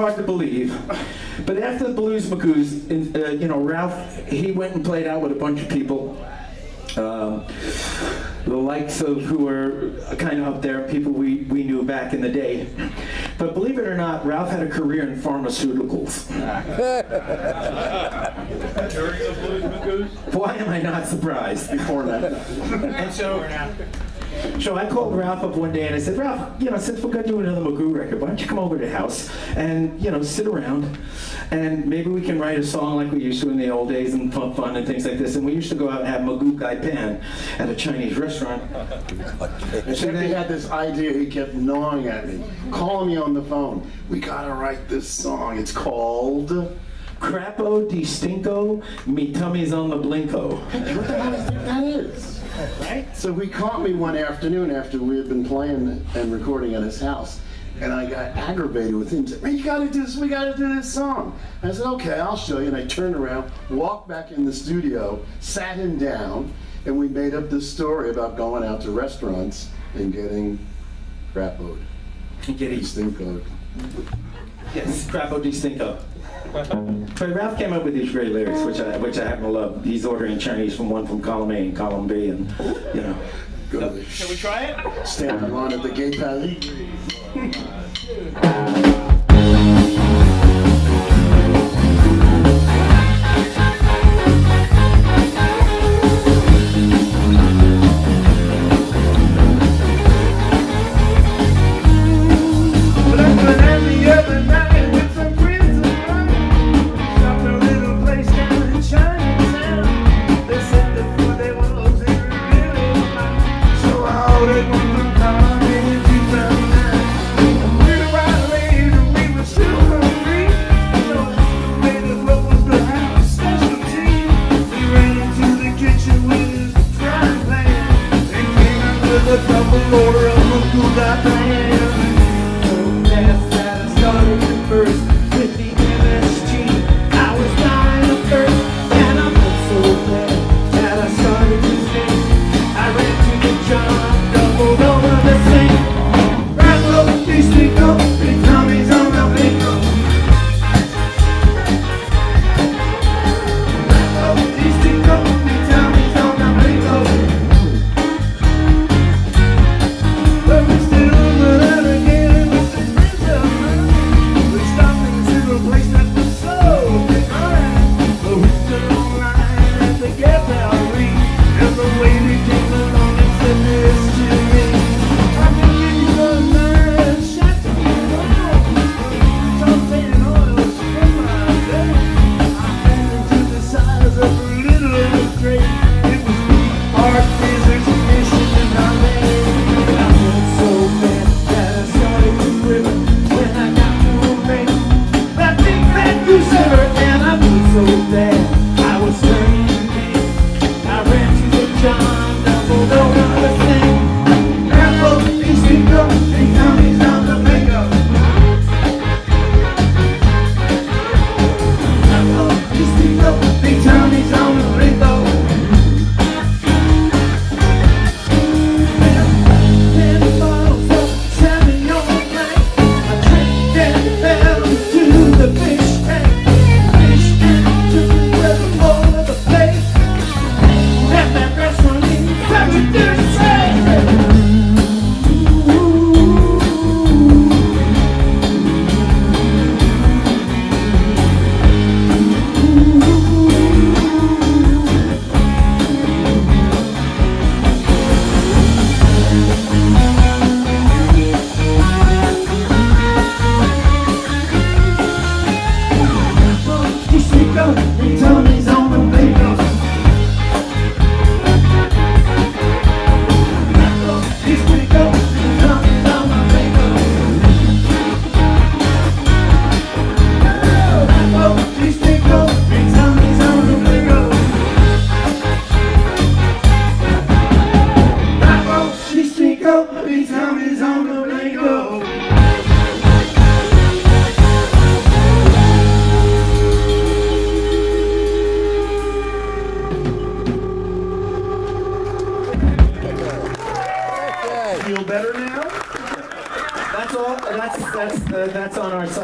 hard to believe. But after the Blues Magoos, you know, Ralph, he went and played out with a bunch of people. The likes of who were kind of up there, people we knew back in the day. But believe it or not, Ralph had a career in pharmaceuticals. During the Blues Magoos? Why am I not surprised? Before that. And so I called Ralph up one day and I said, Ralph, you know, since we're going to do another Magoo record, why don't you come over to the house and, you know, sit around and maybe we can write a song like we used to in the old days and fun and things like this. And we used to go out and have Magoo Kai Pan at a Chinese restaurant. And so he had this idea, he kept gnawing at me, calling me on the phone. We gotta write this song. It's called Crapo Di Stinko, Me Tummy's on the Blinko. What the hell do you think that is? Right? So he caught me one afternoon after we had been playing and recording at his house, and I got aggravated with him. He said, "Man, you gotta do this, we gotta do this song." I said, "Okay, I'll show you." And I turned around, walked back in the studio, sat him down, and we made up this story about going out to restaurants and getting crapoed. Getting Stinkoed. Yes, Crapo Di Stinko. But Ralph came up with these great lyrics, which I happen to love. He's ordering Chinese from column A and column B, and you know. Can we try it? Stand in line at the gate pally. So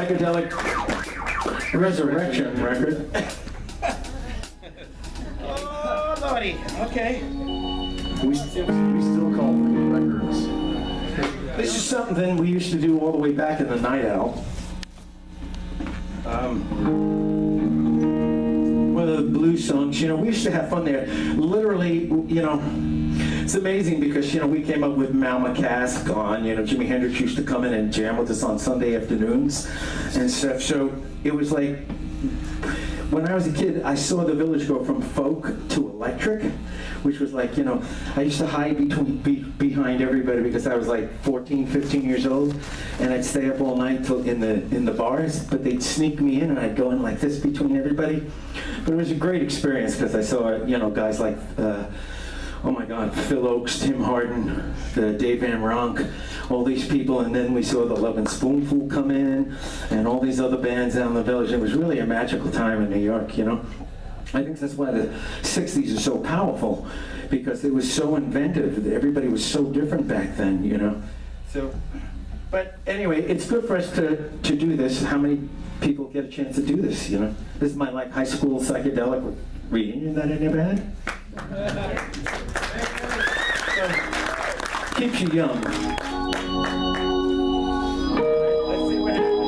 psychedelic resurrection record. Oh, Lordy. Okay. We still call them records. This is something we used to do all the way back in the Night Owl. One of the blues songs, we used to have fun there. Literally, it's amazing because, we came up with Mal McCask gone. Jimi Hendrix used to come in and jam with us on Sunday afternoons and stuff. So it was like, when I was a kid, I saw the village go from folk to electric, which was like, I used to hide behind everybody because I was like 14, 15 years old, and I'd stay up all night in the bars, but they'd sneak me in and I'd go in like this between everybody. But it was a great experience because I saw, guys like, oh my God, Phil Oakes, Tim Hardin, Dave Van Ronk, all these people, and then we saw the Love and Spoonful come in, and all these other bands down in the village. It was really a magical time in New York, I think that's why the 60s are so powerful, because it was so inventive. Everybody was so different back then, So, but anyway, it's good for us to do this. How many people get a chance to do this, This is my high school psychedelic reunion that I never had. Keeps you young. Let's see what happens.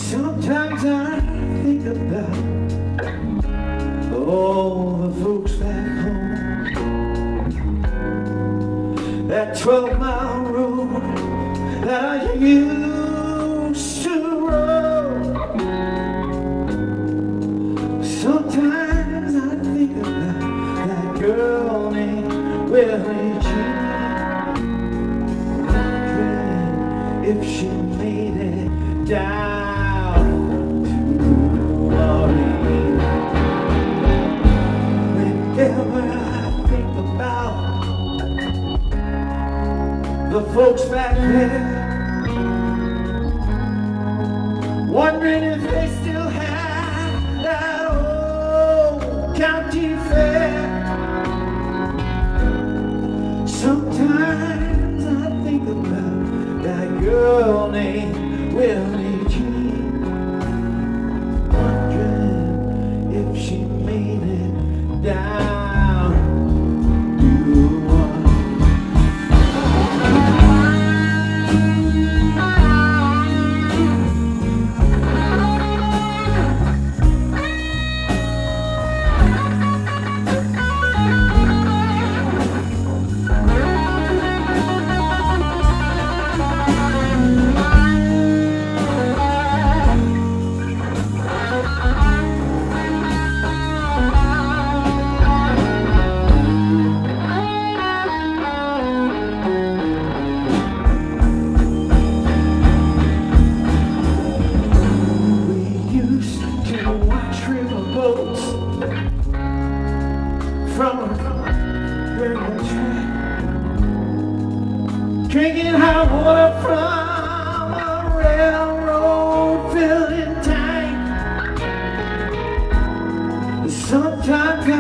Sometimes I think about all the folks back home, that 12-mile road that I used to roam. Sometimes I think about that girl named Willie Jean, wondering if she made it down. Whenever I think about the folks back there, wondering if they still have that old county fair. Sometimes I think about that girl named Willie Jean, wondering if she made it down. From a railroad track, drinking hot water from a railroad filling tank. Sometimes I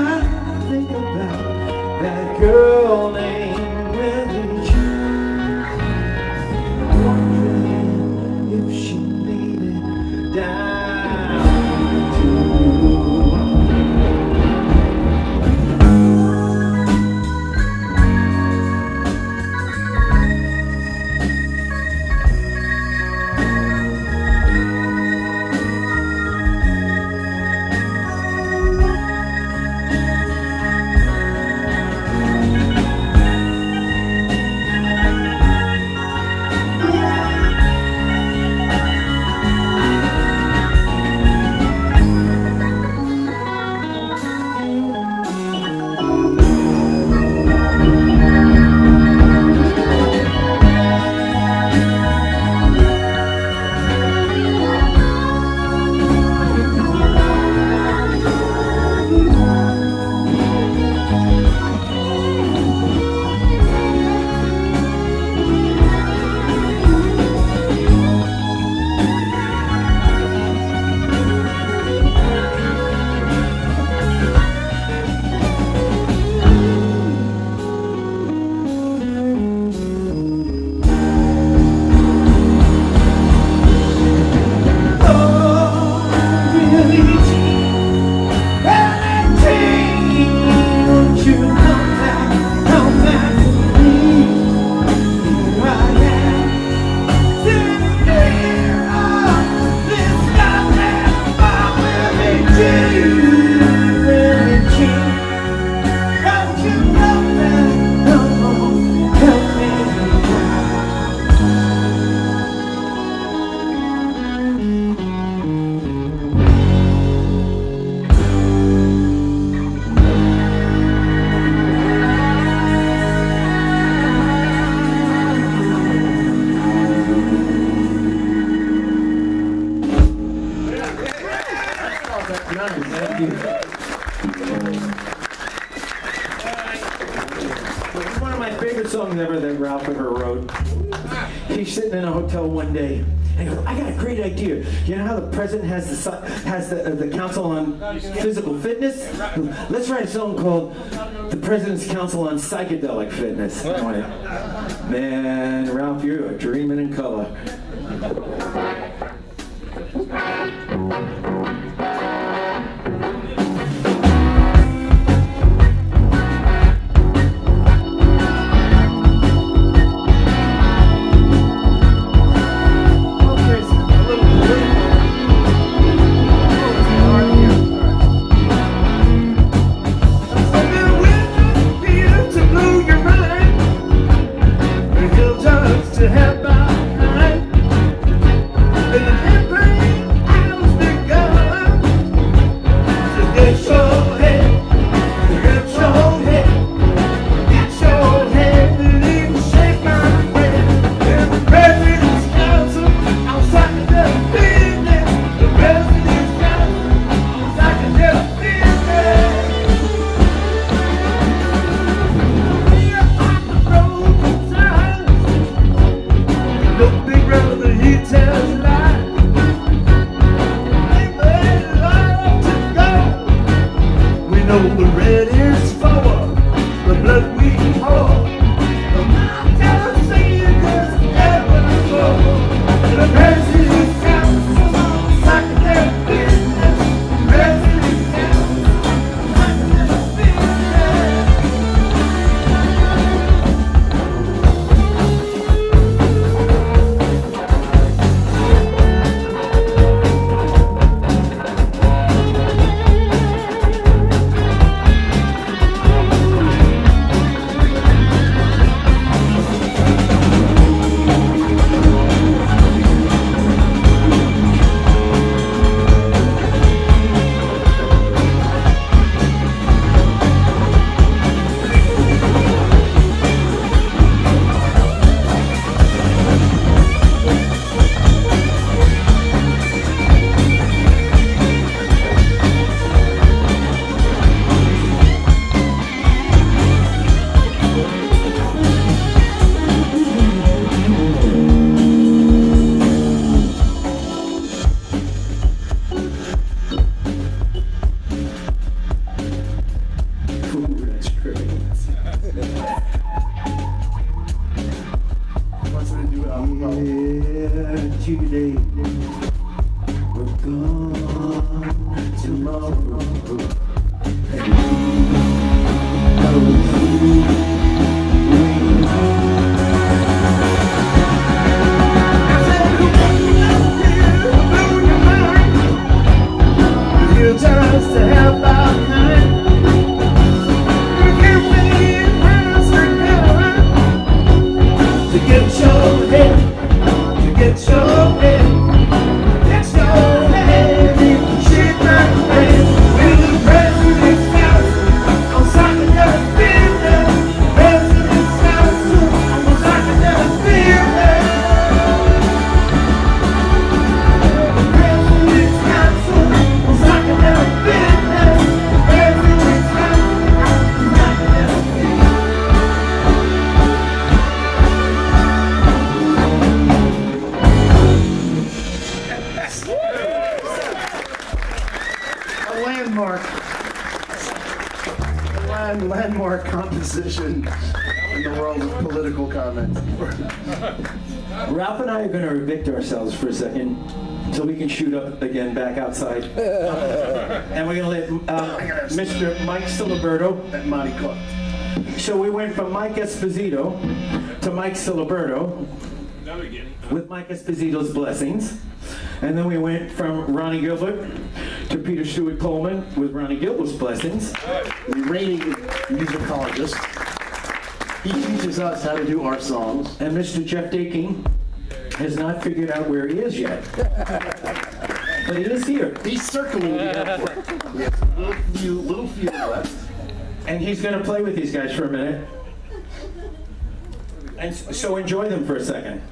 think about that girl named Willie Jean, wondering if she made it down to whatever that Ralph ever wrote. He's sitting in a hotel one day, and he goes, I got a great idea. You know how the president has the Council on Physical Fitness? Let's write a song called The President's Council on Psychedelic Fitness. I went, man, Ralph, you're dreaming in color. Today, we're gone tomorrow. Just to help our kind. We can't wait to get your head, to get your head. Landmark composition in the world of political comment. Ralph and I are going to evict ourselves for a second so we can shoot up again back outside. And we're going to let Mr. Mike Siliberto and Monty Cook. So we went from Mike Esposito to Mike Siliberto with Mike Esposito's blessings. And then we went from Ronnie Gilbert to Peter Stewart Coleman with Ronnie Gilbert's blessings. The reigning musicologist. He teaches us how to do our songs. And Mr. Jeff Daking has not figured out where he is yet. But he is here. He's circling the airport. We have a little few left. And he's going to play with these guys for a minute. And so enjoy them for a second.